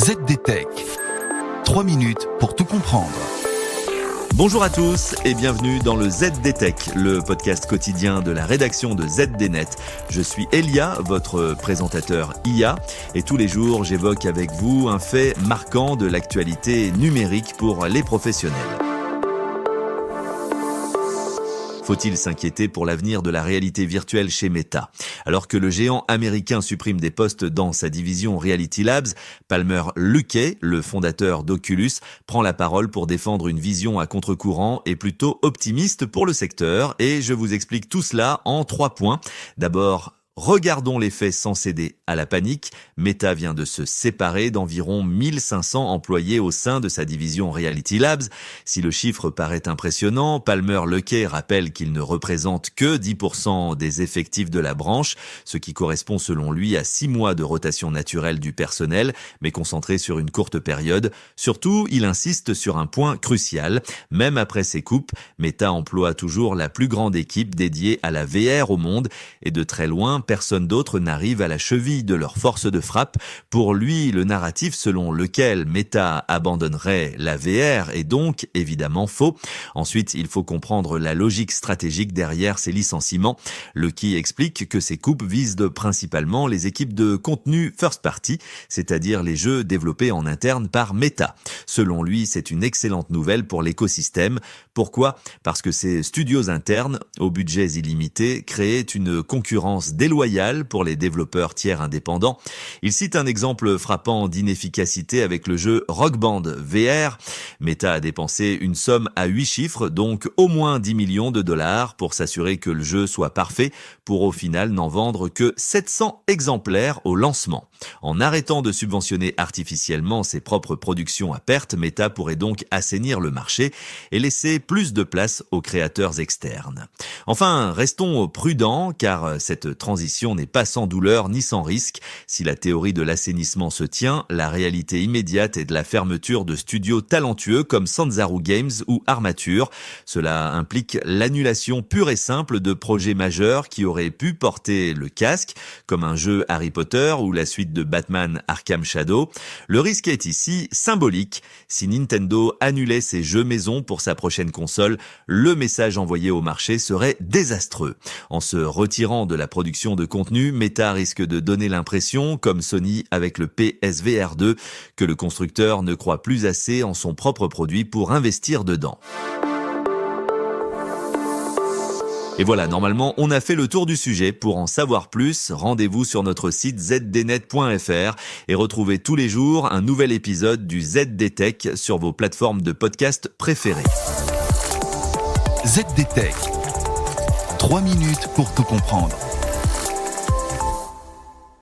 ZDTech. 3 minutes pour tout comprendre. Bonjour à tous et bienvenue dans le ZDTech, le podcast quotidien de la rédaction de ZDNet. Je suis Elia, votre présentateur IA, et tous les jours j'évoque avec vous un fait marquant de l'actualité numérique pour les professionnels. Faut-il s'inquiéter pour l'avenir de la réalité virtuelle chez Meta ? Alors que le géant américain supprime des postes dans sa division Reality Labs, Palmer Luckey, le fondateur d'Oculus, prend la parole pour défendre une vision à contre-courant et plutôt optimiste pour le secteur. Et je vous explique tout cela en 3 points. D'abord, regardons les faits sans céder à la panique. Meta vient de se séparer d'environ 1500 employés au sein de sa division Reality Labs. Si le chiffre paraît impressionnant, Palmer Luckey rappelle qu'il ne représente que 10% des effectifs de la branche, ce qui correspond selon lui à 6 mois de rotation naturelle du personnel, mais concentré sur une courte période. Surtout, il insiste sur un point crucial. Même après ces coupes, Meta emploie toujours la plus grande équipe dédiée à la VR au monde, et de très loin, personne d'autre n'arrive à la cheville de leur force de frappe. Pour lui, le narratif selon lequel Meta abandonnerait la VR est donc évidemment faux. Ensuite, il faut comprendre la logique stratégique derrière ces licenciements. Luckey explique que ces coupes visent principalement les équipes de contenu first party, c'est-à-dire les jeux développés en interne par Meta. Selon lui, c'est une excellente nouvelle pour l'écosystème. Pourquoi ? Parce que ces studios internes, aux budgets illimités, créaient une concurrence déloyale pour les développeurs tiers indépendants. Il cite un exemple frappant d'inefficacité avec le jeu Rock Band VR. Meta a dépensé une somme à 8 chiffres, donc au moins 10 millions de dollars pour s'assurer que le jeu soit parfait, pour au final n'en vendre que 700 exemplaires au lancement. En arrêtant de subventionner artificiellement ses propres productions à perte, Meta pourrait donc assainir le marché et laisser plus de place aux créateurs externes. Enfin, restons prudents car cette transition n'est pas sans douleur ni sans risque. Si la théorie de l'assainissement se tient, la réalité immédiate est de la fermeture de studios talentueux comme Sanzaru Games ou Armature. Cela implique l'annulation pure et simple de projets majeurs qui auraient pu porter le casque, comme un jeu Harry Potter ou la suite de Batman Arkham Shadow. Le risque est ici symbolique. Si Nintendo annulait ses jeux maison pour sa prochaine console, le message envoyé au marché serait désastreux. En se retirant de la production de contenu, Meta risque de donner l'impression, comme Sony avec le PSVR 2, que le constructeur ne croit plus assez en son propre produit pour investir dedans. Et voilà, normalement, on a fait le tour du sujet. Pour en savoir plus, rendez-vous sur notre site zdnet.fr et retrouvez tous les jours un nouvel épisode du ZDTech sur vos plateformes de podcast préférées. ZDTech. 3 minutes pour tout comprendre.